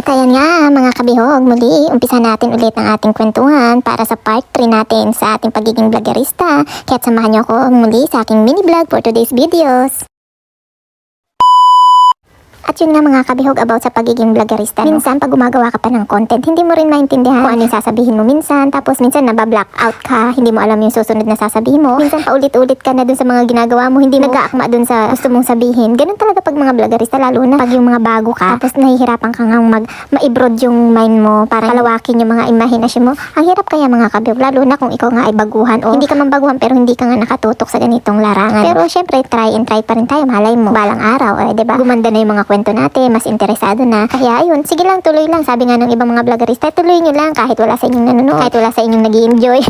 At ayan nga mga kabihog, muli umpisa natin ulit ang ating kwentuhan para sa part 3 natin sa ating pagiging vloggerista. Kaya samahan niyo ako muli sa aking mini vlog for today's videos. At yun nga mga kabihog about sa pagiging vloggerista. Minsan pag gumagawa ka pa ng content, hindi mo rin maintindihan kung ano yung sasabihin mo minsan. Tapos minsan nabablock out ka, hindi mo alam yung susunod na sasabihin mo. Minsan paulit-ulit ka na dun sa mga ginagawa mo, hindi mo nag-aakma dun sa gusto mong sabihin. Ganun talaga pag mga vloggerista, lalo na pag yung mga bago ka. Tapos nahihirapan ka nga ma-broad yung mind mo, para palawakin yung mga imahinasyon mo. Ang hirap kaya mga kabihog, lalo na kung ikaw nga ay baguhan o hindi ka man baguhan pero hindi ka nga nakatutok sa ganitong larangan. Pero syempre, try and try pa rin tayo. Malay mo, balang araw, diba? Gumanda na yung mga kwento natin, mas interesado na. Kaya ayun, sige lang, tuloy lang. Sabi nga ng ibang mga vloggerista, tuloy nyo lang kahit wala sa inyong nanonood, kahit wala sa inyong nag-i-enjoy.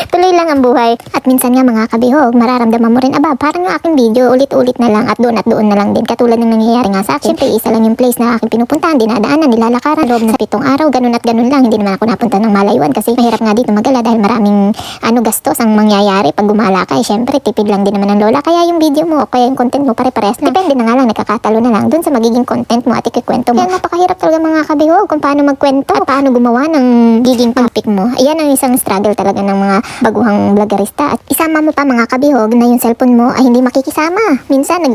Tuloy lang ang buhay. At minsan nga mga kabihog, mararamdaman mo rin, parang yung aking video, ulit-ulit na lang at doon na lang din. Katulad ng nangyayari nga sa akin. Siyempre, isa lang yung place na aking pinupuntahan, dinadaanan, nilalakaran, loob na 7 araw, ganun at ganun lang. Hindi naman ako napunta ng Malaywan kasi mahirap nga dito magala dahil maraming gastos ang mangyayari pag gumala ka. Siyempre, tipid lang din naman ng lola. Kaya yung video mo, kaya yung content mo, pare-pares na. Depende na nga lang, nagkakatalo na lang dun sa magiging content mo at ikikwento mo. Kaya napakahirap talaga mga kabihog kung paano magkwento at paano gumawa ng giging topic mo. Ayan ang isang struggle talaga ng mga baguhang vloggerista. At isama mo pa mga kabihog na yung cellphone mo ay hindi makikisama. Minsan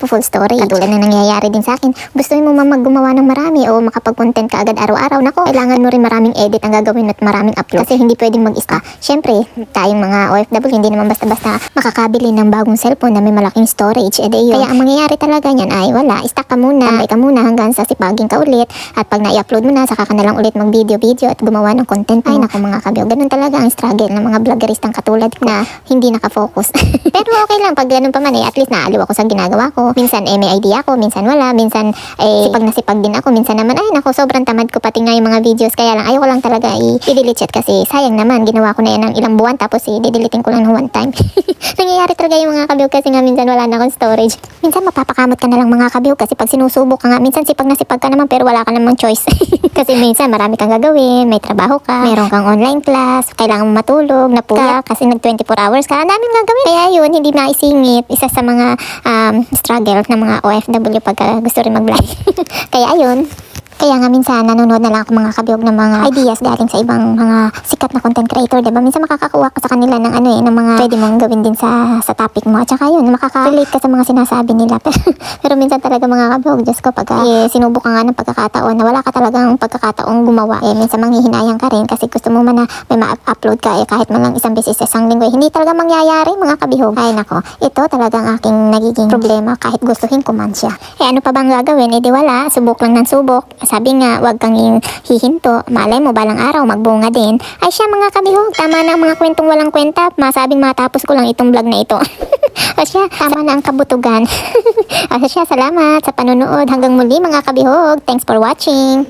full story. Katulad na nangyayari din sa akin. Gusto mo gumawa ng marami o makapag-content ka agad araw-araw. Nako, kailangan mo rin maraming edit ang gagawin at maraming upload. Kasi hindi pwedeng mag-stop. Siyempre, tayong mga OFW hindi naman basta-basta makakabili ng bagong cellphone na may malaking storage. Kaya ang mangyayari talaga niyan ay wala, stock ka muna, tambay ka muna hanggang sa sipagin ka ulit. At pag na-i-upload mo na, saka ka na lang ulit mag-video at gumawa ng content. Ay nako mga kabihog, ganun talaga ang struggle ng mga vloggeristang katulad ko na hindi nakafocus. Pero okay lang, pag ganun pa man at least naaliw ako sa ginagawa ko. Minsan may idea ako, minsan wala, minsan sipag na sipag din ako, minsan naman ay nako, sobrang tamad ko pati nga yung mga videos. Kaya lang ayoko lang talaga i-delete it kasi sayang naman, ginawa ko na yan ng ilang buwan tapos i-deleting ko lang ng one time. Nangyayari talaga yung mga kabihog kasi nga minsan wala na akong storage. Minsan mapapakamot ka na lang mga kabihog kasi pag sinusubok ka nga, minsan sipag na sipag ka naman pero wala ka namang choice. Kasi minsan marami kang gagawin, may trabaho ka, meron kang online class, kailangan mo matulog, napuyat kasi nag 24 hours ka, ang daming gagawin. Kaya yun, hindi maisingit. Isa sa mga struggle ng mga OFW pag gusto rin mag-vlog. Kaya ayun. Kaya nga minsan nanonood na lang ako mga kabihog ng mga ideas galing sa ibang mga sikat na content creator, diba? Minsan makakakuha ka sa kanila ng ng mga pwede mong gawin din sa topic mo. At saka yun, makaka-relate ka sa mga sinasabi nila. Pero minsan talaga mga kabihog, Diyos ko, pag sinubok ka nga ng pagkakataon na wala ka talagang pagkakataong gumawa, minsan manghihinayang ka rin kasi gusto mo man na may ma-upload ka kahit man lang isang beses sa isang linggo. Hindi talaga mangyayari mga kabihog. Ay nako, ito talagang aking nagiging problema kahit gustuhin ko man siya. Ano pa bang gagawin? Di wala, subok lang ng subok. Sabi nga, wag kang hihinto. Malay mo, balang araw, magbunga din. Ay siya mga kabihog, tama na ang mga kwentong walang kwenta. Masabing matapos ko lang itong vlog na ito. O siya, tama na ang kabutugan. O siya, salamat sa panonood. Hanggang muli mga kabihog. Thanks for watching.